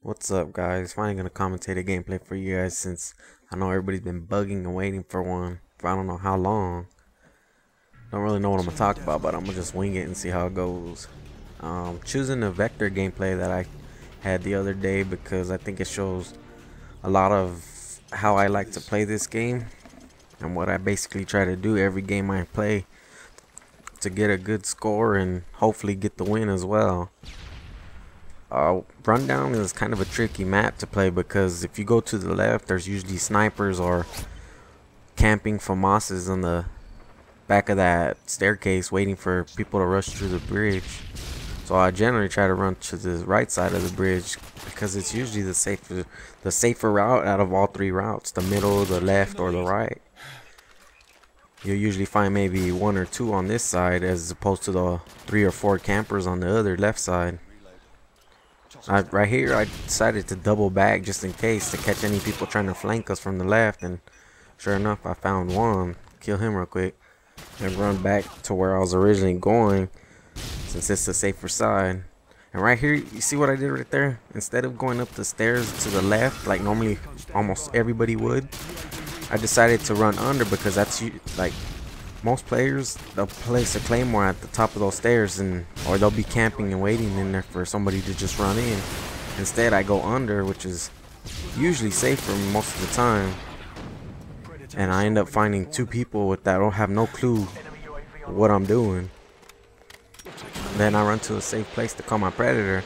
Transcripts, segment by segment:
What's up, guys? Finally gonna commentate a gameplay for you guys since I know everybody's been bugging and waiting for one for I don't know how long. Don't really know what I'm gonna talk about, but I'm gonna just wing it and see how it goes. Choosing the vector gameplay that I had the other day because I think it shows a lot of how I like to play this game and what I basically try to do every game I play to get a good score and hopefully get the win as well. Rundown is kind of a tricky map to play because if you go to the left, there's usually snipers or camping FAMASs on the back of that staircase waiting for people to rush through the bridge. So I generally try to run to the right side of the bridge because it's usually the safer route out of all three routes, the middle, the left, or the right. You'll usually find maybe one or two on this side as opposed to the 3 or 4 campers on the other left side. Right here, I decided to double back just in case to catch any people trying to flank us from the left, and sure enough, I found one. Kill him real quick and run back to where I was originally going since it's the safer side. And right here, you see what I did right there? Instead of going up the stairs to the left like normally almost everybody would, I decided to run under because that's like most players, they'll place a claymore at the top of those stairs or they'll be camping and waiting in there for somebody to just run in. Instead, I go under, which is usually safer most of the time, and I end up finding 2 people that don't have no clue what I'm doing. Then I run to a safe place to call my predator,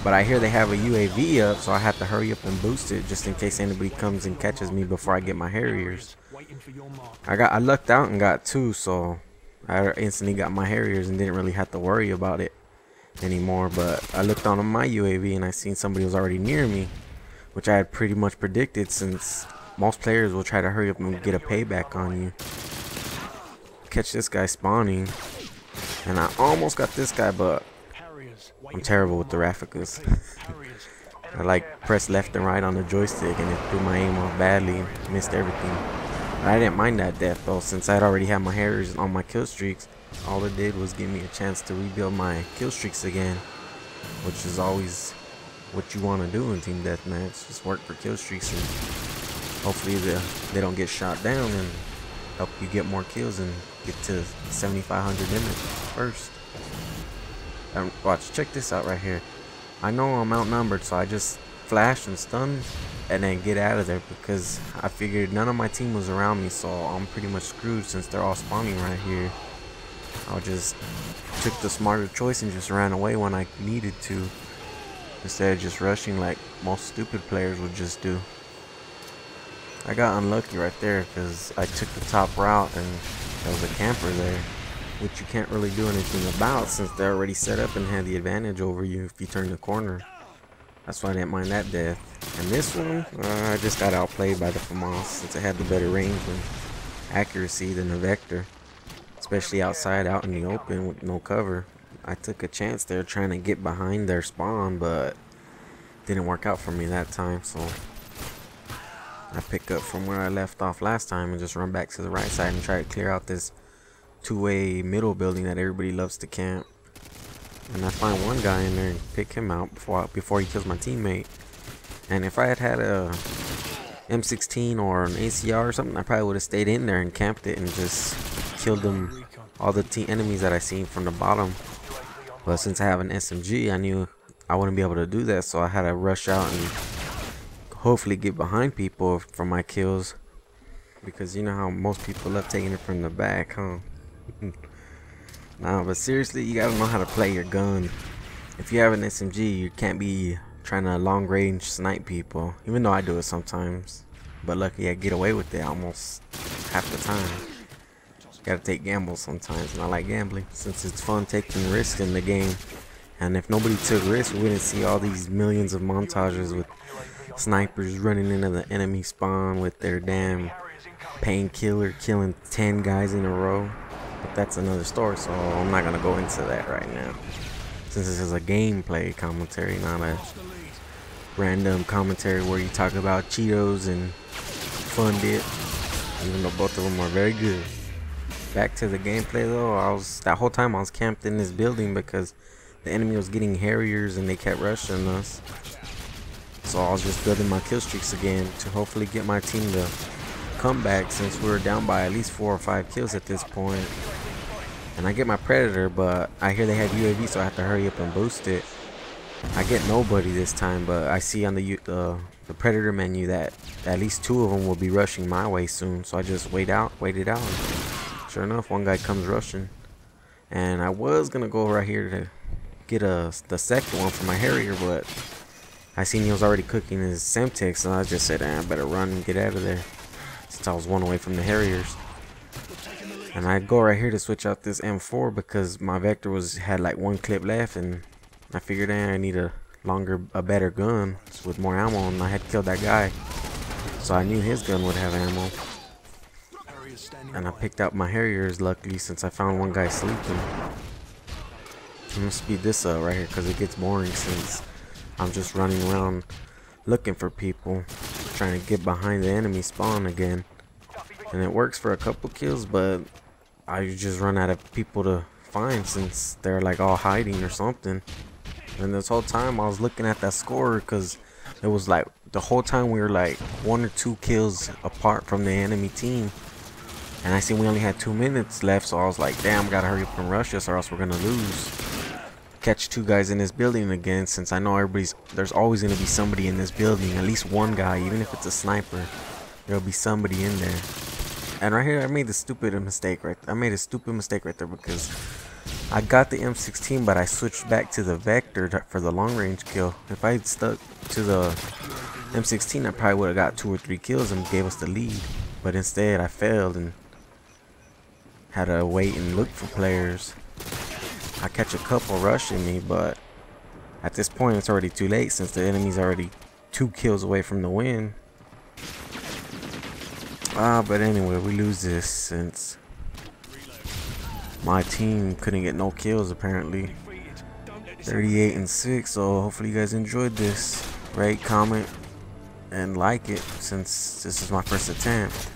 but I hear they have a UAV up, so I have to hurry up and boost it just in case anybody comes and catches me before I get my Harriers. I lucked out and got 2, so I instantly got my Harriers and didn't really have to worry about it anymore. But I looked on my UAV and I seen somebody was already near me, which I had pretty much predicted since most players will try to hurry up and get a payback on you. Catch this guy spawning, and I almost got this guy, but I'm terrible with the Raficas. I like press left and right on the joystick and it threw my aim off badly, missed everything. But I didn't mind that death though, since I'd already had my Harriers on my kill streaks. All it did was give me a chance to rebuild my kill streaks again, which is always what you want to do in team deathmatch. Just work for kill streaks and hopefully they don't get shot down and help you get more kills and get to 7,500 limit first. And watch, check this out right here. I know I'm outnumbered, so I just flash and stun and then get out of there because I figured none of my team was around me, so I'm pretty much screwed since they're all spawning right here. I just took the smarter choice and just ran away when I needed to, instead of just rushing like most stupid players would just do. I got unlucky right there because I took the top route and there was a camper there, which you can't really do anything about since they're already set up and had the advantage over you if you turn the corner. That's why I didn't mind that death. And this one, I just got outplayed by the FAMAS since it had the better range and accuracy than the Vector, especially outside out in the open with no cover. I took a chance there trying to get behind their spawn, but didn't work out for me that time, so I pick up from where I left off last time and just run back to the right side and try to clear out this 2-way middle building that everybody loves to camp. And I find one guy in there and pick him out before he kills my teammate. And if I had had a M16 or an ACR or something, I probably would have stayed in there and camped it and just killed them, all the enemies that I seen from the bottom. But since I have an SMG, I knew I wouldn't be able to do that, so I had to rush out and hopefully get behind people for my kills, because you know how most people love taking it from the back, huh? Nah, but seriously, you gotta know how to play your gun. If you have an SMG, you can't be trying to long range snipe people, even though I do it sometimes, but luckily I get away with it almost half the time. Gotta take gambles sometimes, and I like gambling since it's fun taking risks in the game. And if nobody took risks, we wouldn't see all these millions of montages with snipers running into the enemy spawn with their damn painkiller killing 10 guys in a row. But that's another story, so I'm not gonna go into that right now, since this is a gameplay commentary, not a random commentary where you talk about Cheetos and Fun Dip, even though both of them are very good. Back to the gameplay though, that whole time I was camped in this building because the enemy was getting Harriers and they kept rushing us. So I was just building my kill streaks again to hopefully get my team to come back, since we were down by at least 4 or 5 kills at this point. And I get my Predator, but I hear they have UAV, so I have to hurry up and boost it. I get nobody this time, but I see on the Predator menu that at least 2 of them will be rushing my way soon. So I just waited out. And sure enough, one guy comes rushing. And I was gonna go right here to get the second one for my Harrier, but I seen he was already cooking his Semtex, so I just said, I better run and get out of there, since I was one away from the Harriers. And I go right here to switch out this M4 because my Vector had like 1 clip left, and I figured I need a better gun with more ammo, and I had killed that guy, so I knew his gun would have ammo. And I picked out my Harriers luckily, since I found one guy sleeping. I'm gonna speed this up right here because it gets boring, since I'm just running around looking for people, trying to get behind the enemy spawn again. And it works for a couple kills, but I just run out of people to find, since they're like all hiding or something. And this whole time I was looking at that score, because it was like the whole time we were like 1 or 2 kills apart from the enemy team. And I seen we only had 2 minutes left, so I was like, damn, gotta hurry up and rush this or else we're gonna lose. Catch 2 guys in this building again, since I know there's always gonna be somebody in this building, at least one guy, even if it's a sniper, there'll be somebody in there. And right here I made a stupid mistake right there, because I got the M16, but I switched back to the Vector for the long range kill. If I had stuck to the M16, I probably would have got 2 or 3 kills and gave us the lead. But instead I failed and had to wait and look for players. I catch a couple rushing me, but at this point it's already too late, since the enemy's already 2 kills away from the win. But anyway, we lose this, since my team couldn't get no kills apparently. 38-6. So hopefully you guys enjoyed this. Rate, comment, and like it, since this is my first attempt.